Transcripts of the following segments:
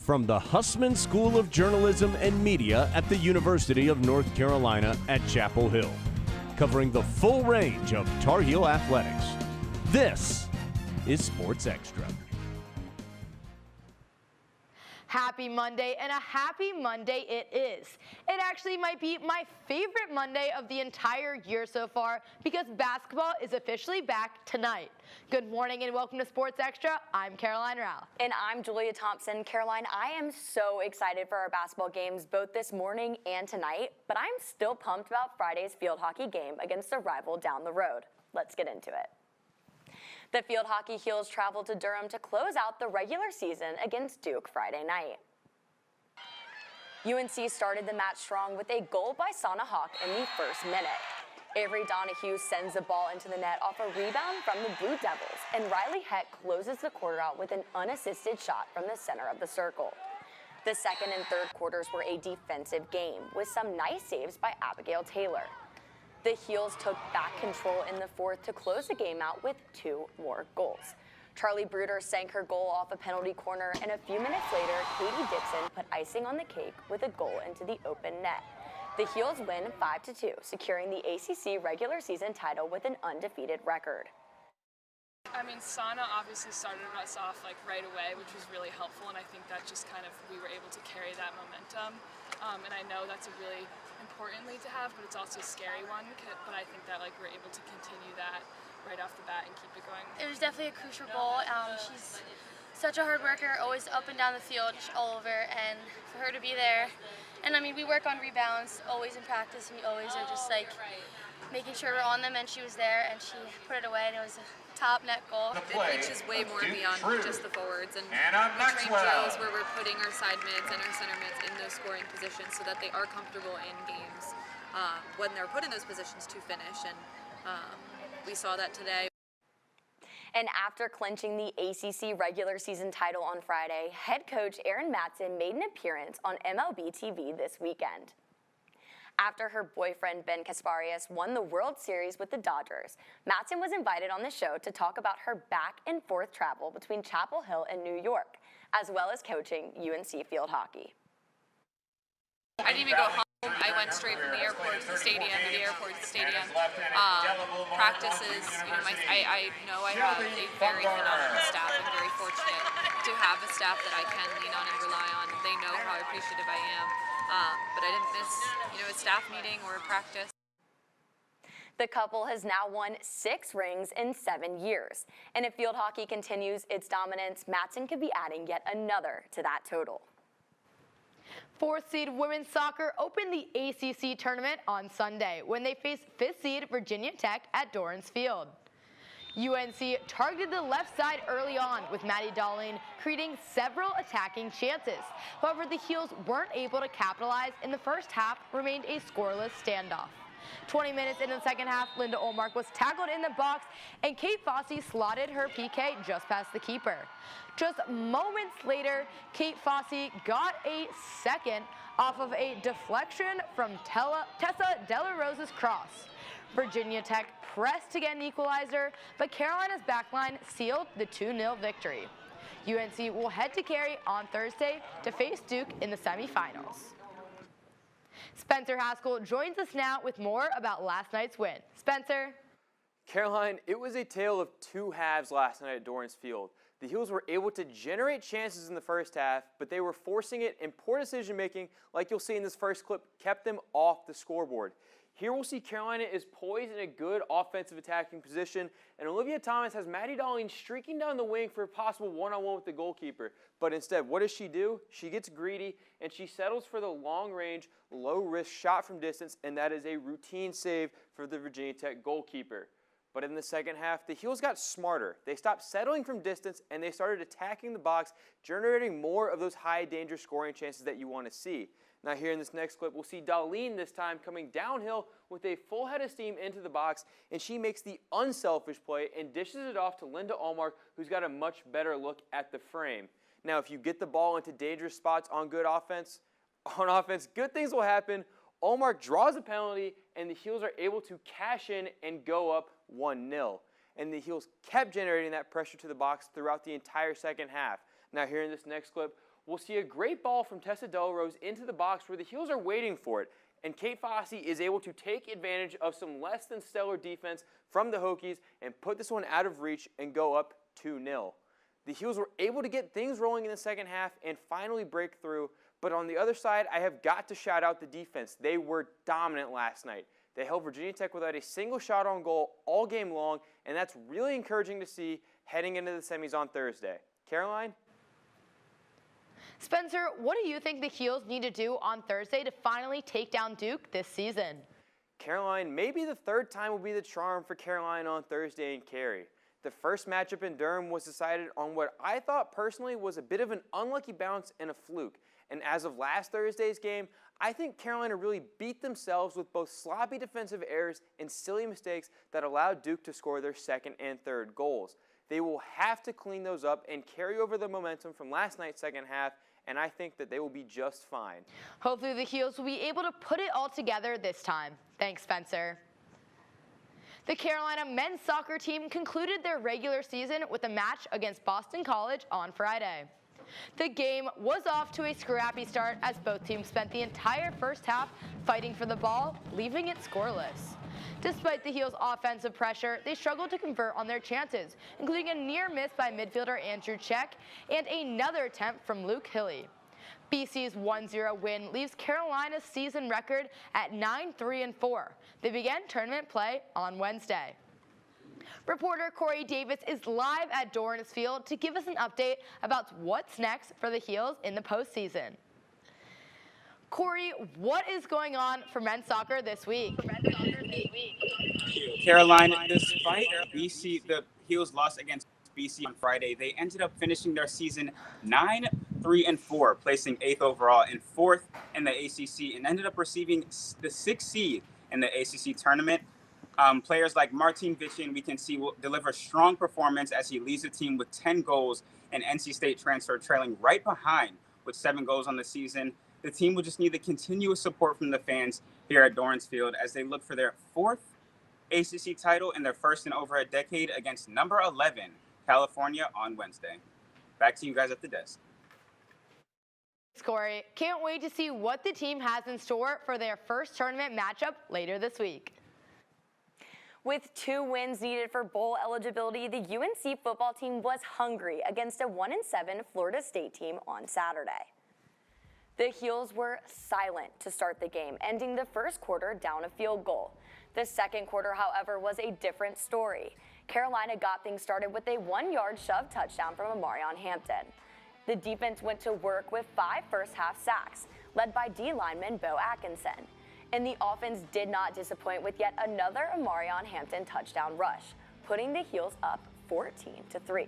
from the Hussman School of Journalism and Media at the University of North Carolina at Chapel Hill, covering the full range of Tar Heel athletics. This is Sports Extra. Happy Monday, and a happy Monday it is. It actually might be my favorite Monday of the entire year so far because basketball is officially back tonight. Good morning and welcome to Sports Extra. I'm Caroline Rao. And I'm Julia Thompson. Caroline, I am so excited for our basketball games both this morning and tonight, but I'm still pumped about Friday's field hockey game against a rival down the road. Let's get into it. The field hockey Heels traveled to Durham to close out the regular season against Duke Friday night. UNC started the match strong with a goal by Sana Hawk in the first minute. Avery Donahue sends the ball into the net off a rebound from the Blue Devils, and Riley Heck closes the quarter out with an unassisted shot from the center of the circle. The second and third quarters were a defensive game with some nice saves by Abigail Taylor. The Heels took back control in the fourth to close the game out with 2 more goals. Charlie Bruder sank her goal off a penalty corner, and a few minutes later, Katie Dixon put icing on the cake with a goal into the open net. The Heels win 5-2, securing the ACC regular season title with an undefeated record. I mean, Sana obviously started us off right away, which was really helpful, and I think that just we were able to carry that momentum. And I know that's a really important lead to have, but it's also a scary one. But I think that we're able to continue that right off the bat and keep it going. It was definitely a crucial goal. She's such a hard worker, always up and down the field, just all over, and for her to be there. And I mean, we work on rebounds always in practice, and we always are just making sure we're on them, and she was there, and she put it away, and it was a top net goal. It reaches way more beyond just the forwards, and we train drills where we're putting our side mids and our center mids in those scoring positions so that they are comfortable in games when they're put in those positions to finish, and we saw that today. And after clinching the ACC regular season title on Friday, head coach Erin Matson made an appearance on MLB TV this weekend. After her boyfriend Ben Kasparias won the World Series with the Dodgers, Matson was invited on the show to talk about her back and forth travel between Chapel Hill and New York, as well as coaching UNC field hockey. I didn't even go home. I went straight from the airport to the stadium, Practices, I know I have a very phenomenal staff. I'm very fortunate to have a staff that I can lean on and rely on. They know how appreciative I am. But I didn't miss, a staff meeting or a practice. The couple has now won 6 rings in 7 years. And if field hockey continues its dominance, Matson could be adding yet another to that total. 4th seed women's soccer opened the ACC tournament on Sunday when they faced 5th seed Virginia Tech at Dorrance Field. UNC targeted the left side early on with Maddie Darling creating several attacking chances. However, the Heels weren't able to capitalize, and the first half remained a scoreless standoff. 20 minutes into the second half, Linda Olmark was tackled in the box, and Kate Fossey slotted her PK just past the keeper. Just moments later, Kate Fossey got a second off of a deflection from Tessa Della Rosa's cross. Virginia Tech pressed to get an equalizer, but Carolina's backline sealed the 2-0 victory. UNC will head to Cary on Thursday to face Duke in the semifinals. Spencer Haskell joins us now with more about last night's win. Spencer. Caroline, it was a tale of 2 halves last night at Dorrance Field. The Heels were able to generate chances in the first half, but they were forcing it, and poor decision-making, like you'll see in this first clip, kept them off the scoreboard. Here we'll see Carolina is poised in a good offensive attacking position, and Olivia Thomas has Maddie Darling streaking down the wing for a possible one-on-one with the goalkeeper. But instead, what does she do? She gets greedy, and she settles for the long-range, low-risk shot from distance, and that is a routine save for the Virginia Tech goalkeeper. But in the second half, the Heels got smarter. They stopped settling from distance, and they started attacking the box, generating more of those high-danger scoring chances that you want to see. Now here in this next clip, we'll see Darlene this time coming downhill with a full head of steam into the box, and she makes the unselfish play and dishes it off to Linda Olmark, who's got a much better look at the frame. Now, if you get the ball into dangerous spots on offense, good things will happen. Olmark draws a penalty, and the Heels are able to cash in and go up 1-0. And the Heels kept generating that pressure to the box throughout the entire second half. Now here in this next clip, we'll see a great ball from Tessa Delrose into the box where the Heels are waiting for it, and Kate Fossey is able to take advantage of some less than stellar defense from the Hokies and put this one out of reach and go up 2-0. The Heels were able to get things rolling in the second half and finally break through, but on the other side, I have got to shout out the defense. They were dominant last night. They held Virginia Tech without a single shot on goal all game long, and that's really encouraging to see heading into the semis on Thursday. Caroline? Spencer, what do you think the Heels need to do on Thursday to finally take down Duke this season? Caroline, maybe the third time will be the charm for Caroline on Thursday in Cary. The first matchup in Durham was decided on what I thought personally was a bit of an unlucky bounce and a fluke. And as of last Thursday's game, I think Carolina really beat themselves with both sloppy defensive errors and silly mistakes that allowed Duke to score their second and third goals. They will have to clean those up and carry over the momentum from last night's second half, and I think that they will be just fine. Hopefully the Heels will be able to put it all together this time. Thanks, Spencer. The Carolina men's soccer team concluded their regular season with a match against Boston College on Friday. The game was off to a scrappy start as both teams spent the entire first half fighting for the ball, leaving it scoreless. Despite the Heels' offensive pressure, they struggled to convert on their chances, including a near miss by midfielder Andrew Check and another attempt from Luke Hilly. BC's 1-0 win leaves Carolina's season record at 9-3-4. They began tournament play on Wednesday. Reporter Corey Davis is live at Dorrance Field to give us an update about what's next for the Heels in the postseason. Corey, what is going on for men's soccer this week? Caroline, despite the Heels lost against BC on Friday, they ended up finishing their season 9-3-4, placing 8th overall and 4th in the ACC, and ended up receiving the 6th seed in the ACC tournament. Players like Martin Vichin, we can see, will deliver strong performance as he leads the team with 10 goals, and NC State transfer trailing right behind with 7 goals on the season. The team will just need the continuous support from the fans here at Dorrance Field as they look for their 4th ACC title in their first in over a decade against number 11, California, on Wednesday. Back to you guys at the desk. Corey, can't wait to see what the team has in store for their first tournament matchup later this week. With 2 wins needed for bowl eligibility, the UNC football team was hungry against a 1-7 Florida State team on Saturday. The Heels were silent to start the game, ending the first quarter down a field goal. The second quarter, however, was a different story. Carolina got things started with a 1-yard shove touchdown from Amarion Hampton. The defense went to work with 5 first-half sacks, led by D lineman Bo Atkinson. And the offense did not disappoint with yet another Amarion Hampton touchdown rush, putting the Heels up 14-3.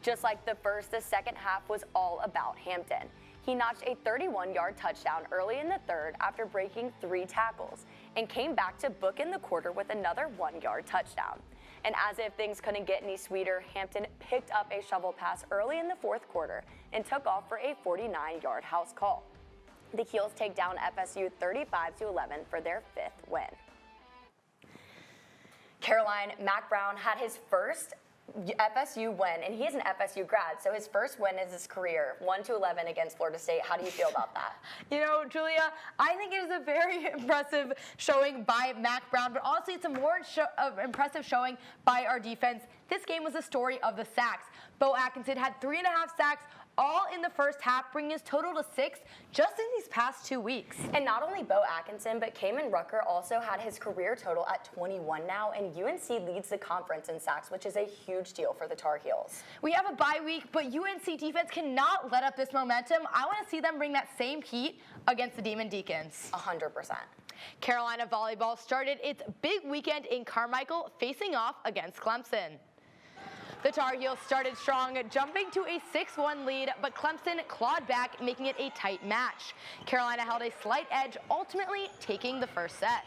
Just like the first, the second half was all about Hampton. He notched a 31-yard touchdown early in the third after breaking 3 tackles, and came back to bookend the quarter with another 1-yard touchdown. And as if things couldn't get any sweeter, Hampton picked up a shovel pass early in the fourth quarter and took off for a 49-yard house call. The Heels take down FSU 35-11 for their 5th win. Caroline, Mac Brown had his first FSU win, and he is an FSU grad, so his first win is his career, 1-11 against Florida State. How do you feel about that? You know, Julia, I think it is a very impressive showing by Mac Brown, but honestly, it's a more impressive showing by our defense. This game was the story of the sacks. Bo Atkinson had 3.5 sacks, all in the first half, bringing his total to 6 just in these past 2 weeks. And not only Bo Atkinson, but Kamen Rucker also had his career total at 21 now, and UNC leads the conference in sacks, which is a huge deal for the Tar Heels. We have a bye week, but UNC defense cannot let up this momentum. I want to see them bring that same heat against the Demon Deacons. 100%. Carolina volleyball started its big weekend in Carmichael, facing off against Clemson. The Tar Heels started strong, jumping to a 6-1 lead, but Clemson clawed back, making it a tight match. Carolina held a slight edge, ultimately taking the first set.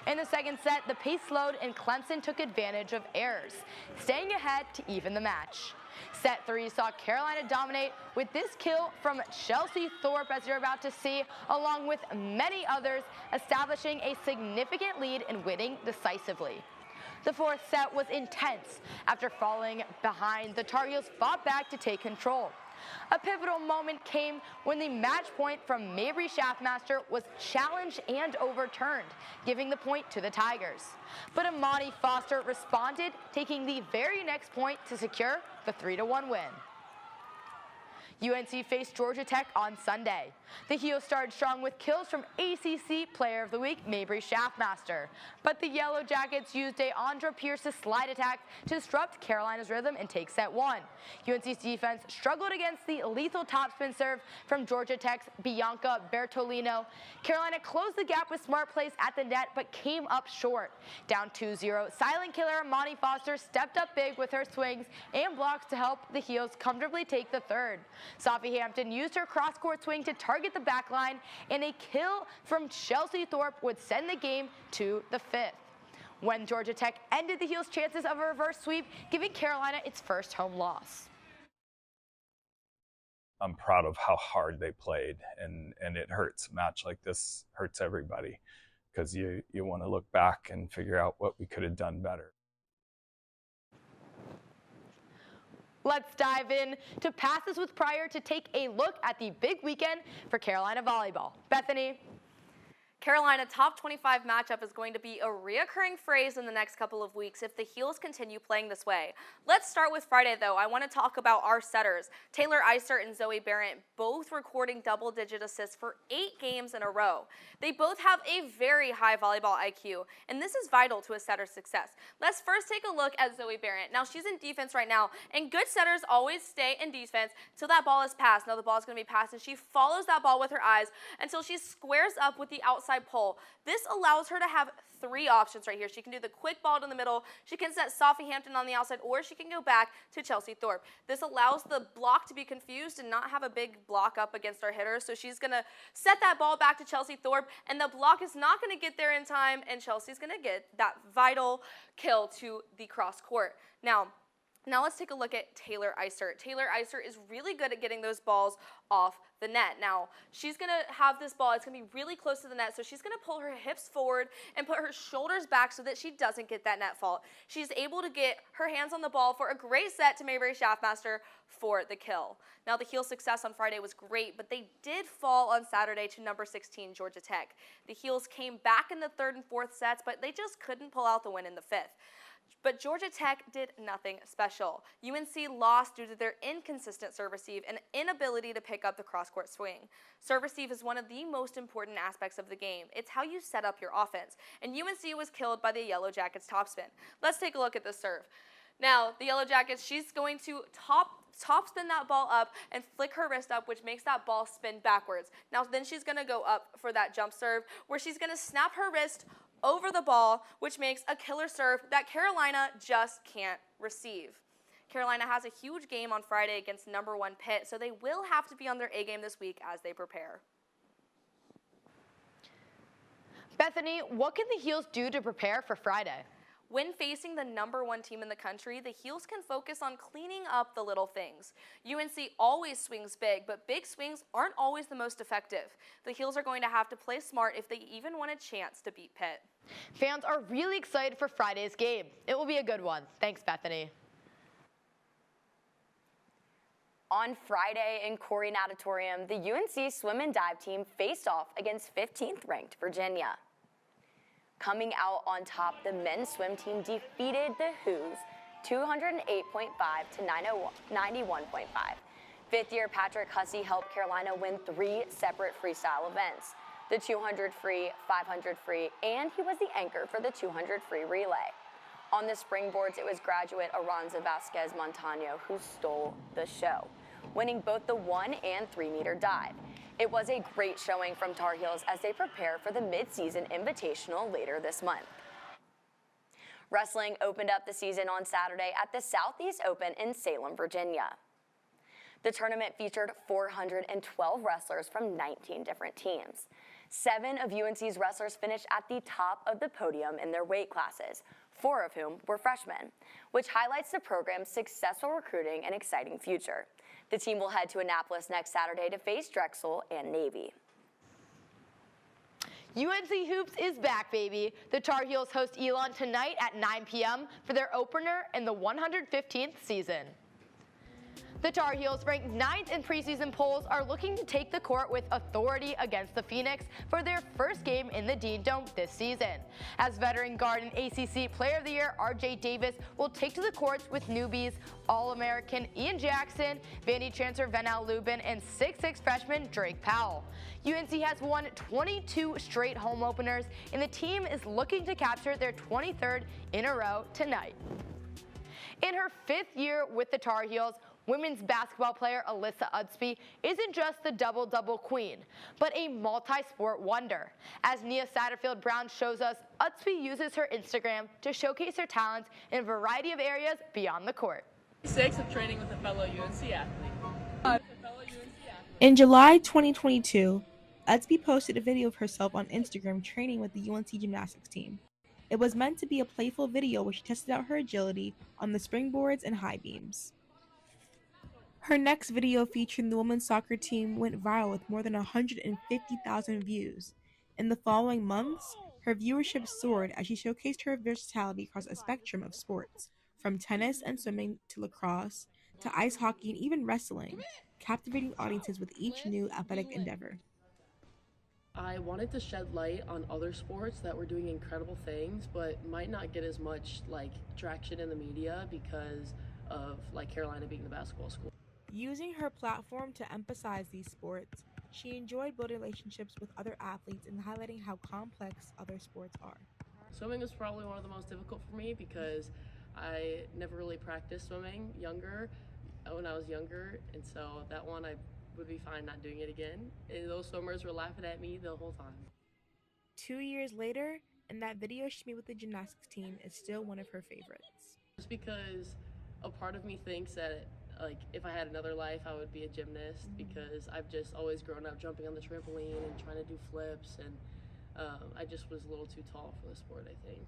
In the second set, the pace slowed and Clemson took advantage of errors, staying ahead to even the match. Set 3 saw Carolina dominate with this kill from Chelsea Thorpe, as you're about to see, along with many others, establishing a significant lead and winning decisively. The fourth set was intense. After falling behind, the Tar Heels fought back to take control. A pivotal moment came when the match point from Mabry Schaffmaster was challenged and overturned, giving the point to the Tigers. But Amani Foster responded, taking the very next point to secure the 3-1 win. UNC faced Georgia Tech on Sunday. The Heels started strong with kills from ACC Player of the Week, Mabry Schaffmaster. But the Yellow Jackets used DeAndra Pierce's slide attack to disrupt Carolina's rhythm and take set 1. UNC's defense struggled against the lethal topspin serve from Georgia Tech's Bianca Bertolino. Carolina closed the gap with smart plays at the net, but came up short. Down 2-0, silent killer Amani Foster stepped up big with her swings and blocks to help the Heels comfortably take the third. Sophie Hampton used her cross-court swing to target the back line, and a kill from Chelsea Thorpe would send the game to the 5th. When Georgia Tech ended the Heels' chances of a reverse sweep, giving Carolina its first home loss. I'm proud of how hard they played, and it hurts. A match like this hurts everybody because you want to look back and figure out what we could have done better. Let's dive in to Passes with Pryor to take a look at the big weekend for Carolina volleyball. Bethany. Carolina top 25 matchup is going to be a reoccurring phrase in the next couple of weeks if the Heels continue playing this way. Let's start with Friday, though. I want to talk about our setters. Taylor Eisert and Zoe Barrett both recording double-digit assists for 8 games in a row. They both have a very high volleyball IQ, and this is vital to a setter's success. Let's first take a look at Zoe Barrett. Now, she's in defense right now, and good setters always stay in defense till that ball is passed. Now, the ball is going to be passed, and she follows that ball with her eyes until she squares up with the outside pole. This allows her to have 3 options right here. She can do the quick ball in the middle, she can set Sophie Hampton on the outside, or she can go back to Chelsea Thorpe. This allows the block to be confused and not have a big block up against our hitter. So she's going to set that ball back to Chelsea Thorpe, and the block is not going to get there in time, and Chelsea's going to get that vital kill to the cross court. Now let's take a look at Taylor Eisert. Taylor Eisert is really good at getting those balls off the net. Now, she's going to have this ball. It's going to be really close to the net, so she's going to pull her hips forward and put her shoulders back so that she doesn't get that net fault. She's able to get her hands on the ball for a great set to Mabry Schaffmaster for the kill. Now, the Heels' success on Friday was great, but they did fall on Saturday to number 16, Georgia Tech. The Heels came back in the 3rd and 4th sets, but they just couldn't pull out the win in the 5th. But Georgia Tech did nothing special. UNC lost due to their inconsistent serve receive and inability to pick up the cross-court swing. Serve receive is one of the most important aspects of the game. It's how you set up your offense. And UNC was killed by the Yellow Jackets topspin. Let's take a look at this serve. Now, the Yellow Jackets, she's going to top spin that ball up and flick her wrist up, which makes that ball spin backwards. Now, then she's going to go up for that jump serve, where she's going to snap her wrist over the ball, which makes a killer serve that Carolina just can't receive. Carolina has a huge game on Friday against number 1 Pitt, so they will have to be on their A game this week as they prepare. Bethany, what can the Heels do to prepare for Friday? When facing the number 1 team in the country, the Heels can focus on cleaning up the little things. UNC always swings big, but big swings aren't always the most effective. The Heels are going to have to play smart if they even want a chance to beat Pitt. Fans are really excited for Friday's game. It will be a good one. Thanks, Bethany. On Friday in Corey Natatorium, the UNC swim and dive team faced off against 15th ranked Virginia. Coming out on top, the men's swim team defeated the Who's 208.5 to 91.5. Fifth-year Patrick Hussey helped Carolina win 3 separate freestyle events, the 200 free, 500 free, and he was the anchor for the 200 free relay. On the springboards, it was graduate Aranza Vasquez Montano who stole the show, winning both the 1 and 3 meter dive. It was a great showing from Tar Heels as they prepare for the mid-season invitational later this month. Wrestling opened up the season on Saturday at the Southeast Open in Salem, Virginia. The tournament featured 412 wrestlers from 19 different teams. 7 of UNC's wrestlers finished at the top of the podium in their weight classes, 4 of whom were freshmen, which highlights the program's successful recruiting and exciting future. The team will head to Annapolis next Saturday to face Drexel and Navy. UNC Hoops is back, baby. The Tar Heels host Elon tonight at 9 p.m. for their opener in the 115th season. The Tar Heels, ranked 9th in preseason polls, are looking to take the court with authority against the Phoenix for their first game in the Dean Dome this season. As veteran guard and ACC Player of the Year RJ Davis will take to the courts with newbies All-American Ian Jackson, Vandy transfer Venal Lubin, and 6'6" freshman Drake Powell. UNC has won 22 straight home openers, and the team is looking to capture their 23rd in a row tonight. In her 5th year with the Tar Heels, women's basketball player Alyssa Utsby isn't just the double-double queen, but a multi-sport wonder. As Nia Satterfield-Brown shows us, Utsby uses her Instagram to showcase her talents in a variety of areas beyond the court. 6 of training with a fellow UNC athlete. In July 2022, Utsby posted a video of herself on Instagram training with the UNC gymnastics team. It was meant to be a playful video where she tested out her agility on the springboards and high beams. Her next video featuring the women's soccer team went viral with more than 150,000 views. In the following months, her viewership soared as she showcased her versatility across a spectrum of sports, from tennis and swimming to lacrosse, to ice hockey and even wrestling, captivating audiences with each new athletic endeavor. I wanted to shed light on other sports that were doing incredible things, but might not get as much traction in the media because of Carolina being the basketball school. Using her platform to emphasize these sports, she enjoyed building relationships with other athletes and highlighting how complex other sports are. Swimming was probably one of the most difficult for me because I never really practiced swimming when I was younger, and so that one I would be fine not doing it again. And those swimmers were laughing at me the whole time. 2 years later, and that video she made with the gymnastics team is still one of her favorites. Just because a part of me thinks that if I had another life, I would be a gymnast, because I've just always grown up jumping on the trampoline and trying to do flips, and I just was a little too tall for the sport, I think.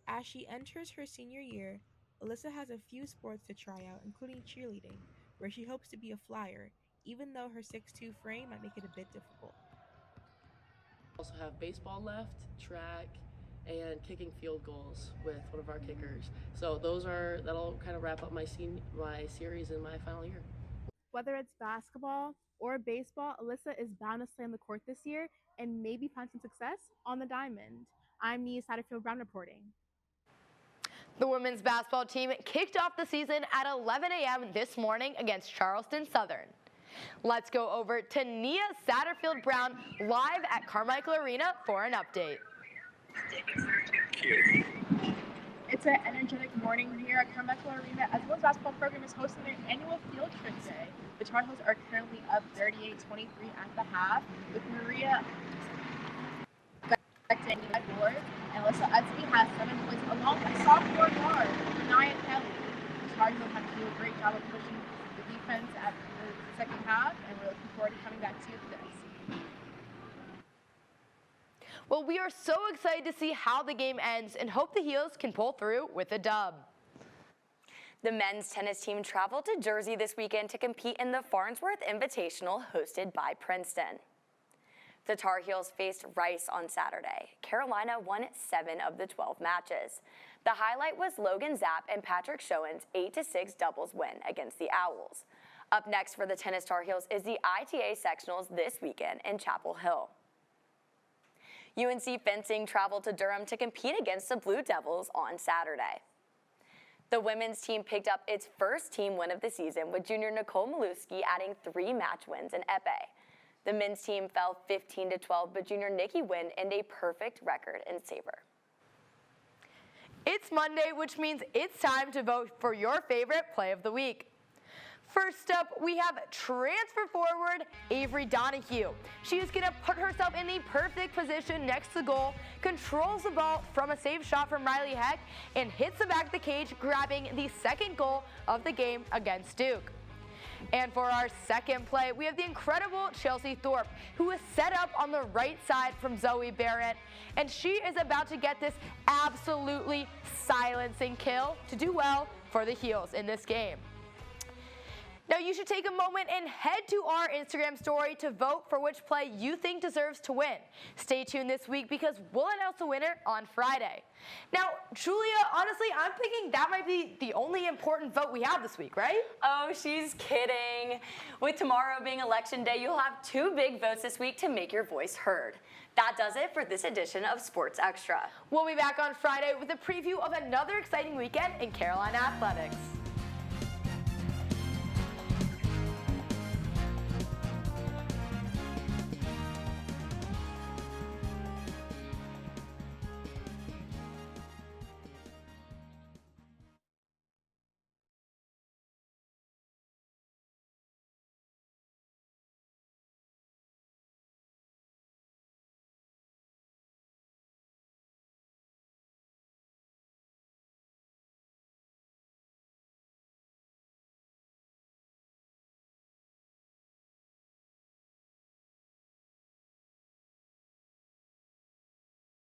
As she enters her senior year, Alyssa has a few sports to try out, including cheerleading, where she hopes to be a flyer, even though her 6'2" frame might make it a bit difficult. Also have baseball left, track, and kicking field goals with one of our kickers. So that'll kind of wrap up my series in my final year. Whether it's basketball or baseball, Alyssa is bound to stay on the court this year and maybe find some success on the diamond. I'm Nia Satterfield-Brown reporting. The women's basketball team kicked off the season at 11 a.m. this morning against Charleston Southern. Let's go over to Nia Satterfield-Brown live at Carmichael Arena for an update. It's an energetic morning here at Carmichael Arena as the women's basketball program is hosting their annual field trip day. The Tar Heels are currently up 38-23 at the half, with Maria expecting 5 boards, and Alyssa Utsby has 7 points along with sophomore guard Nia Kelly. The Tar Heels have to do a great job of pushing the defense at the second half, and we're looking forward to coming back to this. Well, we are so excited to see how the game ends and hope the Heels can pull through with a dub. The men's tennis team traveled to Jersey this weekend to compete in the Farnsworth Invitational hosted by Princeton. The Tar Heels faced Rice on Saturday. Carolina won 7 of the 12 matches. The highlight was Logan Zapp and Patrick Schoen's 8-6 doubles win against the Owls. Up next for the tennis Tar Heels is the ITA sectionals this weekend in Chapel Hill. UNC fencing traveled to Durham to compete against the Blue Devils on Saturday. The women's team picked up its first team win of the season, with junior Nicole Maluski adding 3 match wins in epee. The men's team fell 15-12, but junior Nikki Wynn earned a perfect record in saber. It's Monday, which means it's time to vote for your favorite play of the week. First up, we have transfer forward Avery Donahue. She is going to put herself in the perfect position next to the goal, controls the ball from a save shot from Riley Heck, and hits the back of the cage, grabbing the second goal of the game against Duke. And for our second play, we have the incredible Chelsea Thorpe, who is set up on the right side from Zoe Barrett, and she is about to get this absolutely silencing kill to do well for the Heels in this game. Now you should take a moment and head to our Instagram story to vote for which play you think deserves to win. Stay tuned this week because we'll announce the winner on Friday. Now, Julia, honestly, I'm thinking that might be the only important vote we have this week, right? Oh, she's kidding. With tomorrow being election day, you'll have 2 big votes this week to make your voice heard. That does it for this edition of Sports Extra. We'll be back on Friday with a preview of another exciting weekend in Carolina athletics.